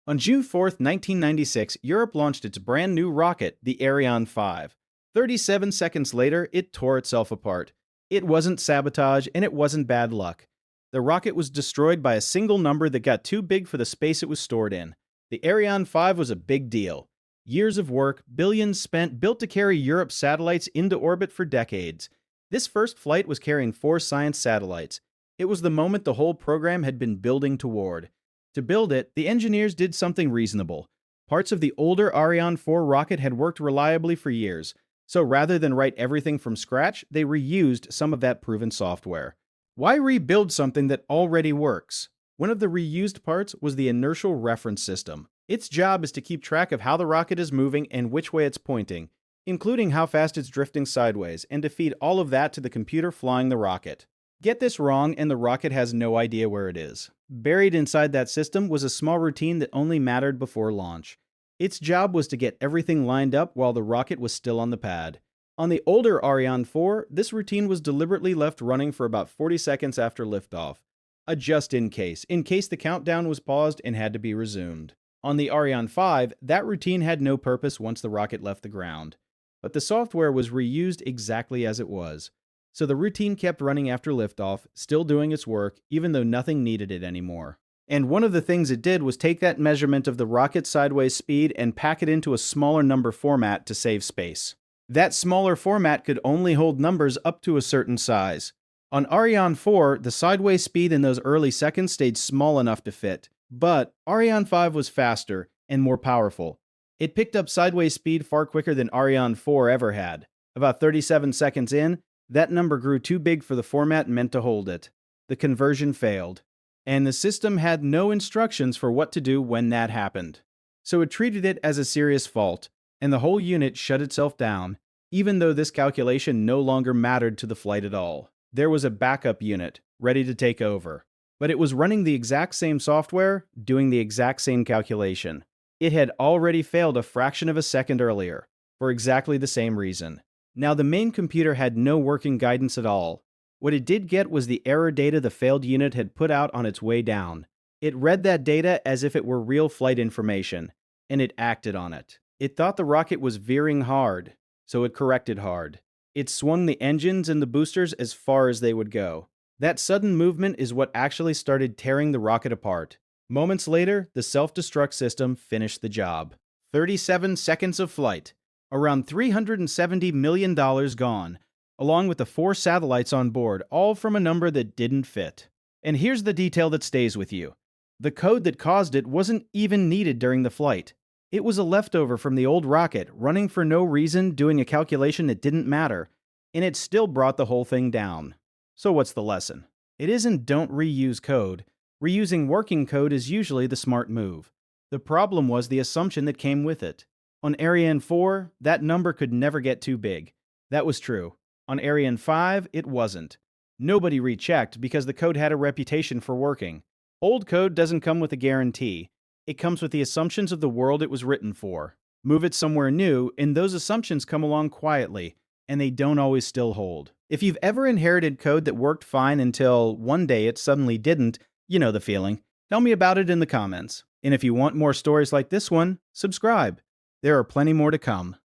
On June 4th, 1996, Europe launched its brand new rocket, the Ariane 5. 37 seconds later, it tore itself apart. It wasn't sabotage and it wasn't bad luck. The rocket was destroyed by a single number that got too big for the space it was stored in. The Ariane 5 was a big deal. Years of work, billions spent, built to carry Europe's satellites into orbit for decades. This first flight was carrying 4 science satellites. It was the moment the whole program had been building toward. To build it, the engineers did something reasonable. Parts of the older Ariane 4 rocket had worked reliably for years, so rather than write everything from scratch, they reused some of that proven software. Why rebuild something that already works? One of the reused parts was the inertial reference system. Its job is to keep track of how the rocket is moving and which way it's pointing, including how fast it's drifting sideways, and to feed all of that to the computer flying the rocket. Get this wrong and the rocket has no idea where it is. Buried inside that system was a small routine that only mattered before launch. Its job was to get everything lined up while the rocket was still on the pad. On the older Ariane 4, this routine was deliberately left running for about 40 seconds after liftoff. A just in case the countdown was paused and had to be resumed. On the Ariane 5, that routine had no purpose once the rocket left the ground. But the software was reused exactly as it was. So the routine kept running after liftoff, still doing its work, even though nothing needed it anymore. And one of the things it did was take that measurement of the rocket's sideways speed and pack it into a smaller number format to save space. That smaller format could only hold numbers up to a certain size. On Ariane 4, the sideways speed in those early seconds stayed small enough to fit. But Ariane 5 was faster and more powerful. It picked up sideways speed far quicker than Ariane 4 ever had. About 37 seconds in, that number grew too big for the format meant to hold it. The conversion failed, and the system had no instructions for what to do when that happened. So it treated it as a serious fault, and the whole unit shut itself down, even though this calculation no longer mattered to the flight at all. There was a backup unit, ready to take over, but it was running the exact same software, doing the exact same calculation. It had already failed a fraction of a second earlier, for exactly the same reason. Now, the main computer had no working guidance at all. What it did get was the error data the failed unit had put out on its way down. It read that data as if it were real flight information, and it acted on it. It thought the rocket was veering hard, so it corrected hard. It swung the engines and the boosters as far as they would go. That sudden movement is what actually started tearing the rocket apart. Moments later, the self-destruct system finished the job. 37 seconds of flight. Around $370 million gone, along with the 4 satellites on board, all from a number that didn't fit. And here's the detail that stays with you. The code that caused it wasn't even needed during the flight. It was a leftover from the old rocket, running for no reason, doing a calculation that didn't matter, and it still brought the whole thing down. So what's the lesson? It isn't don't reuse code. Reusing working code is usually the smart move. The problem was the assumption that came with it. On Ariane 4, that number could never get too big. That was true. On Ariane 5, it wasn't. Nobody rechecked because the code had a reputation for working. Old code doesn't come with a guarantee. It comes with the assumptions of the world it was written for. Move it somewhere new, and those assumptions come along quietly, and they don't always still hold. If you've ever inherited code that worked fine until one day it suddenly didn't, you know the feeling. Tell me about it in the comments. And if you want more stories like this one, subscribe. There are plenty more to come.